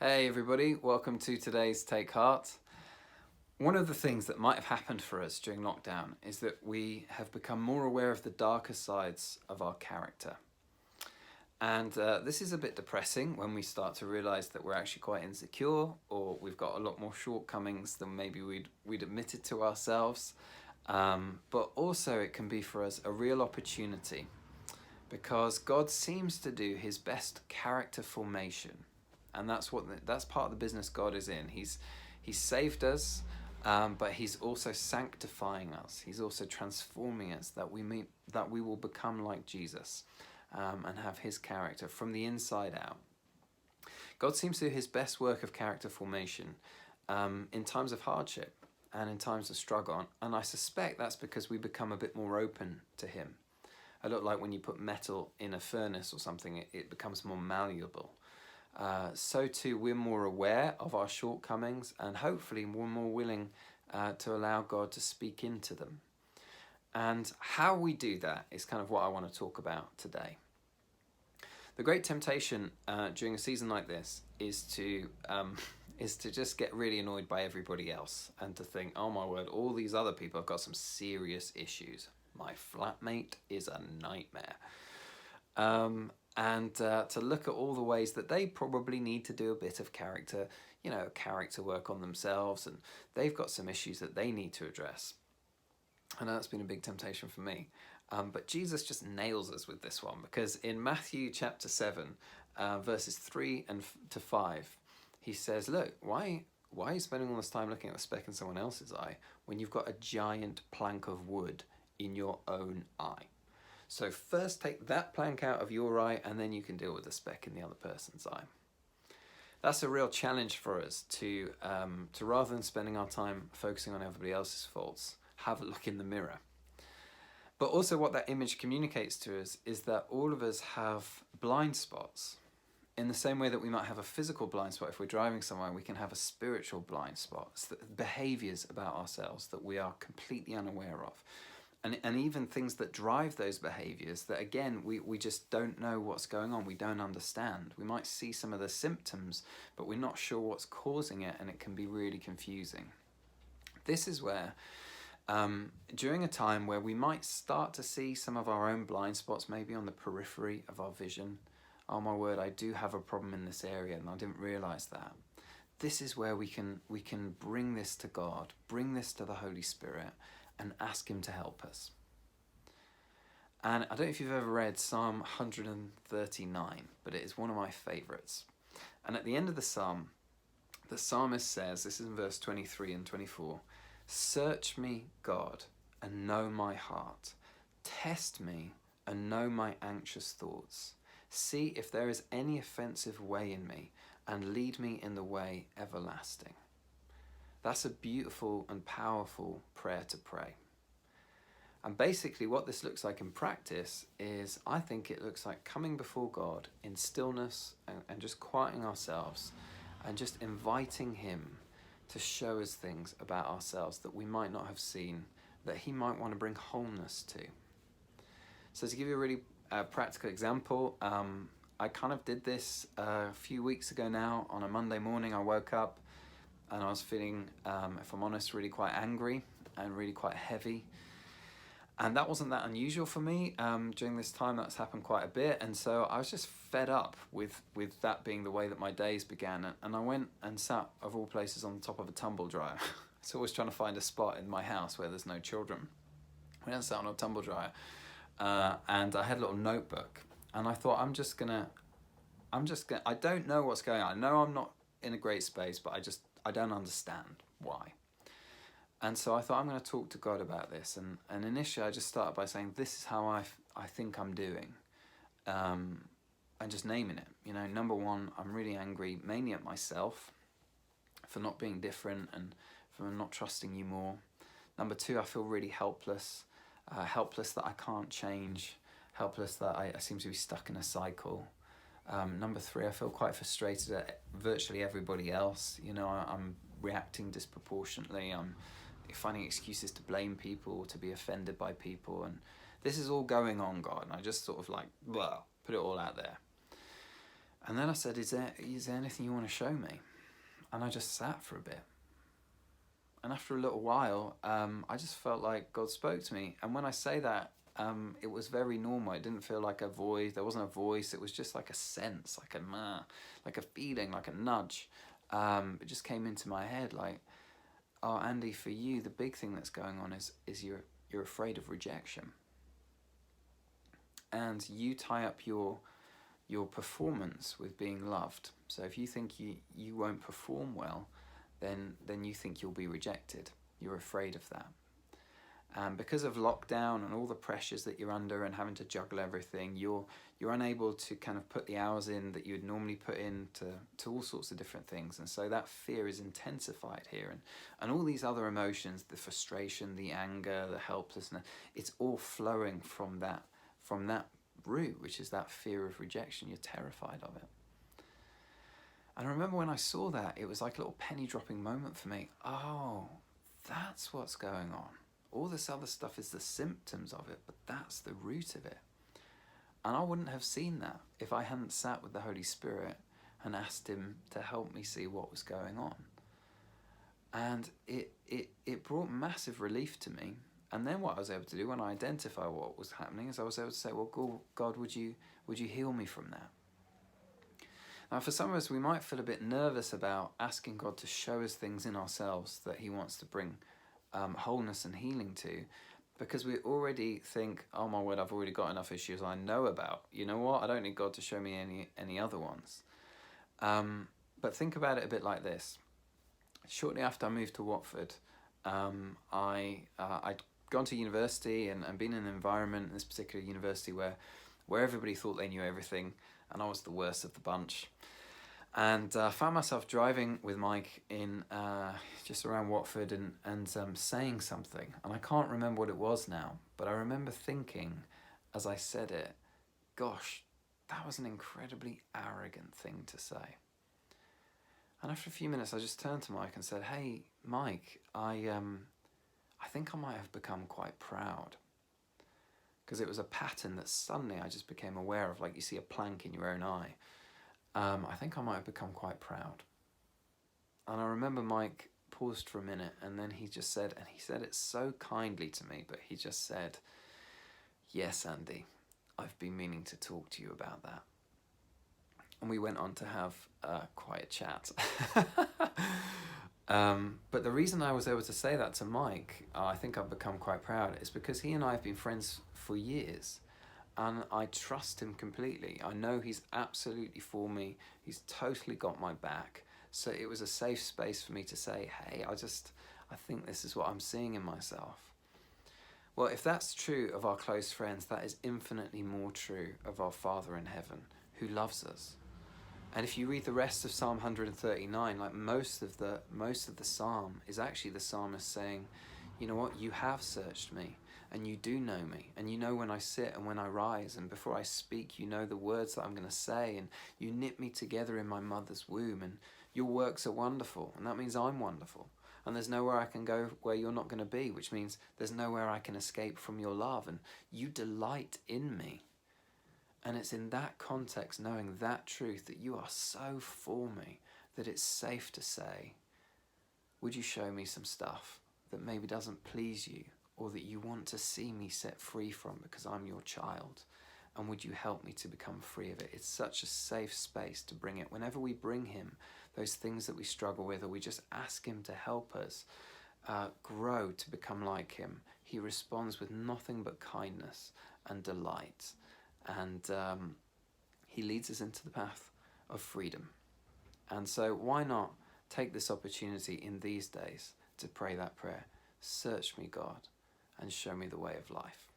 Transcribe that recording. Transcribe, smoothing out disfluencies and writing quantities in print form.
Hey everybody, welcome to today's Take Heart. One of the things that might have happened for us during lockdown is that we have become more aware of the darker sides of our character. And this is a bit depressing when we start to realise that we're actually quite insecure, or we've got a lot more shortcomings than maybe we'd admitted to ourselves. But also it can be for us a real opportunity, because God seems to do his best character formation. And that's part of the business God is in. He's saved us, but he's also sanctifying us. He's also transforming us that we will become like Jesus, and have his character from the inside out. God seems to do his best work of character formation in times of hardship and in times of struggle. And I suspect that's because we become a bit more open to him. A lot like when you put metal in a furnace or something, it becomes more malleable. So too, we're more aware of our shortcomings, and hopefully we're more willing to allow God to speak into them. And how we do that is kind of what I want to talk about today. The great temptation during a season like this is to just get really annoyed by everybody else and to think, oh my word, all these other people have got some serious issues. My flatmate is a nightmare. And to look at all the ways that they probably need to do a bit of character work on themselves, and they've got some issues that they need to address. I know that's been a big temptation for me. But Jesus just nails us with this one, because in Matthew chapter 7, verses 3 to 5, he says, look, why are you spending all this time looking at the speck in someone else's eye when you've got a giant plank of wood in your own eye? So first take that plank out of your eye, and then you can deal with the speck in the other person's eye. That's a real challenge for us to rather than spending our time focusing on everybody else's faults, have a look in the mirror. But also what that image communicates to us is that all of us have blind spots. In the same way that we might have a physical blind spot if we're driving somewhere, we can have a spiritual blind spot, behaviours about ourselves that we are completely unaware of. And even things that drive those behaviours that, again, we just don't know what's going on. We don't understand. We might see some of the symptoms, but we're not sure what's causing it, and it can be really confusing. This is where, during a time where we might start to see some of our own blind spots, maybe on the periphery of our vision. Oh my word, I do have a problem in this area, and I didn't realise that. This is where we can bring this to God, bring this to the Holy Spirit, and ask him to help us. And I don't know if you've ever read Psalm 139, but it is one of my favourites. And at the end of the psalm, the psalmist says, this is in verse 23 and 24, "Search me, God, and know my heart. Test me and know my anxious thoughts. See if there is any offensive way in me, and lead me in the way everlasting." That's a beautiful and powerful prayer to pray. And basically what this looks like in practice is, I think it looks like coming before God in stillness and just quieting ourselves and just inviting him to show us things about ourselves that we might not have seen, that he might want to bring wholeness to. So to give you a really practical example, I kind of did this a few weeks ago now. On a Monday morning I woke up and I was feeling, if I'm honest, really quite angry and really quite heavy. And that wasn't that unusual for me. During this time, that's happened quite a bit. And so I was just fed up with that being the way that my days began. And I went and sat, of all places, on the top of a tumble dryer. So always trying to find a spot in my house where there's no children. I went and sat on a tumble dryer. And I had a little notebook. And I thought, I don't know what's going on. I know I'm not in a great space, but I don't understand why. And so I thought, I'm going to talk to God about this. And initially I just started by saying, this is how I think I'm doing. And just naming it. Number one, I'm really angry, mainly at myself for not being different and for not trusting you more. Number two, I feel really helpless. Helpless that I can't change. Helpless that I seem to be stuck in a cycle. Number three, I feel quite frustrated at virtually everybody else. I'm reacting disproportionately. I'm finding excuses to blame people, to be offended by people. And this is all going on, God. And I just sort of put it all out there. And then I said, is there anything you want to show me? And I just sat for a bit. And after a little while, I just felt like God spoke to me. And when I say that, it was very normal. It didn't feel like a voice. There wasn't a voice. It was just like a sense, like a feeling, like a nudge. It just came into my head like, oh, Andy, for you, the big thing that's going on is you're afraid of rejection. And you tie up your performance with being loved. So if you think you won't perform well, then you think you'll be rejected. You're afraid of that. Because of lockdown and all the pressures that you're under and having to juggle everything, you're unable to kind of put the hours in that you would normally put in to all sorts of different things. And so that fear is intensified here. And all these other emotions, the frustration, the anger, the helplessness, it's all flowing from that root, which is that fear of rejection. You're terrified of it. And I remember when I saw that, it was like a little penny dropping moment for me. Oh, that's what's going on. All this other stuff is the symptoms of it, but that's the root of it. And I wouldn't have seen that if I hadn't sat with the Holy Spirit and asked him to help me see what was going on. And it brought massive relief to me. And then what I was able to do when I identified what was happening is I was able to say, well, God, would you heal me from that? Now, for some of us, we might feel a bit nervous about asking God to show us things in ourselves that he wants to bring wholeness and healing to, because we already think, oh my word, I've already got enough issues I know about. You know what? I don't need God to show me any other ones. But think about it a bit like this. Shortly after I moved to Watford, I'd gone to university and been in an environment in this particular university where everybody thought they knew everything, and I was the worst of the bunch. And I found myself driving with Mike in just around Watford and saying something. And I can't remember what it was now, but I remember thinking as I said it, gosh, that was an incredibly arrogant thing to say. And after a few minutes, I just turned to Mike and said, hey, Mike, I think I might have become quite proud. Because it was a pattern that suddenly I just became aware of, like you see a plank in your own eye. I think I might have become quite proud. And I remember Mike paused for a minute and then he just said, and he said it so kindly to me, but he just said, yes, Andy, I've been meaning to talk to you about that. And we went on to have quite a chat. But the reason I was able to say that to Mike, I think I've become quite proud, is because he and I have been friends for years. And I trust him completely. I know he's absolutely for me. He's totally got my back. So it was a safe space for me to say, hey, I think this is what I'm seeing in myself. Well, if that's true of our close friends, that is infinitely more true of our Father in heaven, who loves us. And if you read the rest of Psalm 139, like most of the psalm is actually the psalmist saying, you know what, you have searched me. And you do know me, and you know when I sit and when I rise, and before I speak, you know the words that I'm going to say, and you knit me together in my mother's womb, and your works are wonderful, and that means I'm wonderful. And there's nowhere I can go where you're not going to be, which means there's nowhere I can escape from your love, and you delight in me. And it's in that context, knowing that truth, that you are so for me, that it's safe to say, would you show me some stuff that maybe doesn't please you, or that you want to see me set free from because I'm your child? And would you help me to become free of it? It's such a safe space to bring it. Whenever we bring him those things that we struggle with, or we just ask him to help us grow to become like him, he responds with nothing but kindness and delight. And he leads us into the path of freedom. And so why not take this opportunity in these days to pray that prayer? Search me, God, and show me the way of life.